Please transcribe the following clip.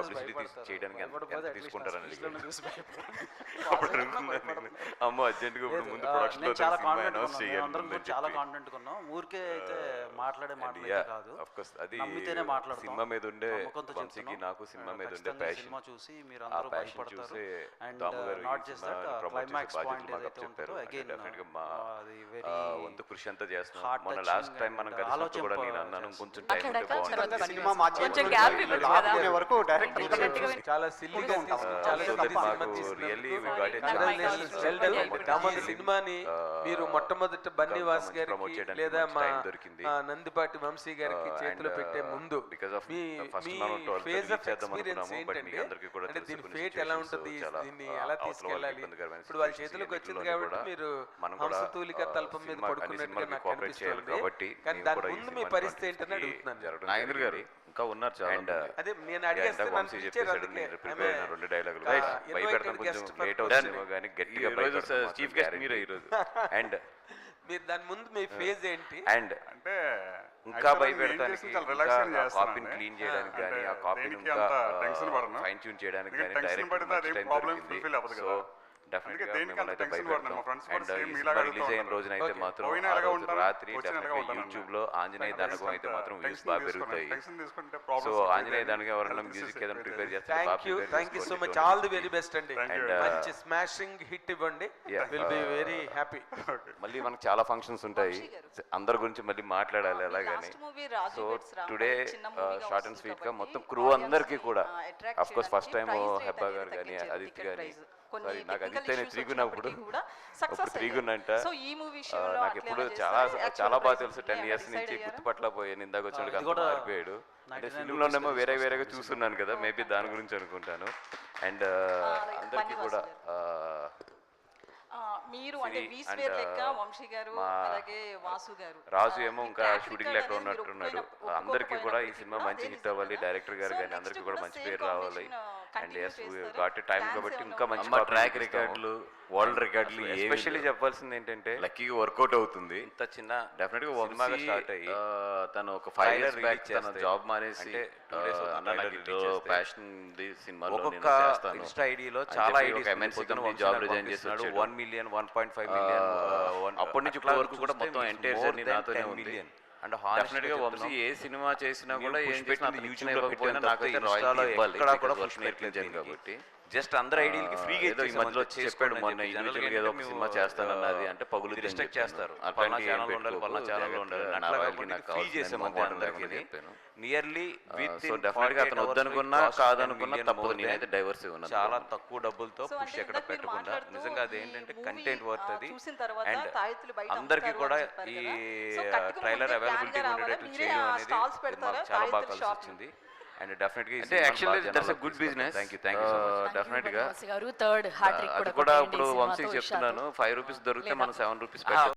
Publicity చేయడానికి ఎంత తీసుకుంటారని అమ్మో అర్జెంట్గా ఇప్పుడు ముందు ప్రొడక్షన్ లో చాలా సినిమా అనౌన్స్ చాలా కాన్ఫిడెంట్ ఉన్నాం. ఊరికే అయితే మాట్లాడే మాటలు కాదు, ఆఫ్ కోర్స్ అది నమ్మితేనే మాట్లాడతాం. సినిమా మీద ఉండే వంశీకి నాకు సినిమా మీద ఉండే ప్యాషన్, సినిమా చూసి మీరు అందరూ భయపడతారు. And Damodar not just that climax point ఏదైతే చెప్పారు. ఉంటుందో అగైన్ డెఫినెట్గా మా అది వెరీ వంతు కృషి అంతా చేస్తున్నాం. మొన్న లాస్ట్ టైం మనం కలిసినప్పుడు కూడా నేను అన్నాను కొంచెం టైం ఉంటే బాగుంటుంది సినిమా వరకు డైరెక్ట్ చాలా సిల్లీగా ఉంటాం. సినిమాని మీరు మొట్టమొదట బన్నీవాస్ గారికి లేదా మా నందిపాటి వంశీ గారికి చేతిలో పెట్టే ముందు మీ ఫేజ్ ఆఫ్ ఎక్స్పీరియన్స్ ఏంటంటే, అంటే దీని ఫేట్ ఎలా ఉంటుంది, దీన్ని ఎలా తీసుకెళ్ళాలి, ఇప్పుడు వాళ్ళ చేతిలోకి వచ్చింది కాబట్టి మీరు హంసతూలిక తల్పం మీద పడుకున్నట్టుగా నాకు కనిపిస్తుంది. కానీ దాని ముందు మీ పరిస్థితి ఏంటని అడుగుతున్నాను. నాగేంద్ర గారు ఇంకా ఉన్నారు చాలా. అండ్ అదే నేను అడిగేస్తే రెండు డైలాగులు భయపెడతాం, కొంచెం లేట్ అవుతుందేమో కానీ గట్టిగా చీఫ్ గెస్ట్ మీరే ఈరోజు. అండ్ మీరు దాని ముందు మీ ఫేజ్ ఏంటి? అండ్ అంటే ఇంకా భయపెడతానికి, కాపీని క్లీన్ చేయడానికి కానీ, ఆ కాపీని ఇంకా ఫైన్ ట్యూన్ చేయడానికి కానీ డైరెక్ట్ సో డెఫినెట్గా మిమ్మల్ని అయితే భయపెడతాం. అండ్ రిలీజ్ అయిన రోజున అయితే మాత్రం రాత్రి డెఫినెట్గా యూట్యూబ్ లో ఆంజనేయ దండకం అయితే మాత్రం వ్యూస్ బాగా పెరుగుతాయి. సో ఆంజనేయ దండకం ఎవరైనా మ్యూజిక్ ఏదైనా ప్రిపేర్ చేస్తే thank you so much, all the very best అండి. మంచి స్మాషింగ్ హిట్ ఇవ్వండి, విల్ బి వెరీ హ్యాపీ. మళ్ళీ మనకు చాలా ఫంక్షన్స్ ఉంటాయి, అందరి గురించి మళ్ళీ మాట్లాడాలి అలాగని. So today short and sweet గా మొత్తం క్రూ అందరికీ కూడా, of course first time Hebah గారు కానీ, అదితి గారి, సారీ నాకు అదితేనే త్రిగున్నప్పుడు త్రిగున్నంట, నాకు ఎప్పుడు చాలా బాగా తెలుసు. 10 years నుంచి గుర్తుపట్టలేకపోయాను. ఇందాక వచ్చినట్టు అంత మారిపోయాడు. అంటే ఫిల్మ్లోనేమో వేరేగా చూస్తున్నాను కదా, మేబీ దాని గురించి అనుకుంటాను. అండ్ అందరికీ కూడా మీరు అంటే వీస్వేర్ లెక్క వంశీ గారు అలాగే వాసు గారు, రాజు ఏమో ఇంకా షూటింగ్ లో ఎక్కడ ఉన్నట్టున్నాడు. అందరికీ కూడా ఈ సినిమా మంచి హిట్ అవ్వాలి, డైరెక్టర్ గారు కానీ అందరికీ కూడా మంచి పేరు రావాలి. అండ్ ఎస్ గాట్ టైం కాబట్టి ఇంకా మంచి ట్రాక్ రికార్డులు, వరల్డ్ రికార్డులు, ఎస్పెషల్లీ చెప్పాల్సింది ఏంటంటే లక్కీగా వర్కౌట్ అవుతుంది. ఇంత చిన్న డెఫినెట్ గా సినిమాగా స్టార్ట్ అయ్యి తను ఒక 5 years బ్యాక్ తన జాబ్ మానేసి ప్యాషన్ సినిమా ఒక్కొక్క ఇన్స్టా ఐడిలో చాలా ideas MNC company job resign చేస్తున్నాడు. 1 million 1.5 million అప్పటి నుంచి ఇప్పటి వరకు కూడా మొత్తం ఎంటైర్ జర్నీ నాతోనే ఉంది. అండ్ డెఫినెట్ గా వంశీ ఏ సినిమా చేసినా కూడా ఏం చేసినా యూట్యూబ్ లో పెట్టినా నాకైతే ఇన్స్టాలో ఎక్కడ కూడా పుష్ నేర్పించాను కాబట్టి జస్ట్ అందరు ఐడియాలకి ఫ్రీగా ఏదో ఈ మధ్యలో చెప్పాడు మొన్న ఇండివిజువల్గా ఏదో ఒక సినిమా చేస్తానన్నది, అంటే పగులు డిస్ట్రాక్ట్ చేస్తారు. పలానా ఛానల్ ఉండాలి, పలానా ఛానల్ ఉండాలి, ఫ్రీ చేసామంటే అందరికీ నియర్లీ సో డెఫినెట్ గా అతను వద్దనుకున్నా కాదనుకున్నా తప్పదు. నేనైతే డైవర్స్ ఉన్నాను, చాలా తక్కువ డబ్బులతో పుష్ ఎక్కడ పెట్టకుండా. నిజంగా అది ఏంటంటే కంటెంట్ వర్త్ అది. అండ్ అందరికీ కూడా ఈ ట్రైలర్ అవైలబిలిటీ ఉండేటట్టు చేయడం అనేది చాలా బాగా కలిసి వచ్చింది. అండ్ డెఫినెట్గా అంటే actually that's a good business. Thank you so much. డెఫినెట్గా అది కూడా ఇప్పుడు వంశీకి చెప్తున్నాను, 5 rupees దొరికితే మనం 7 rupees పెట్టాం.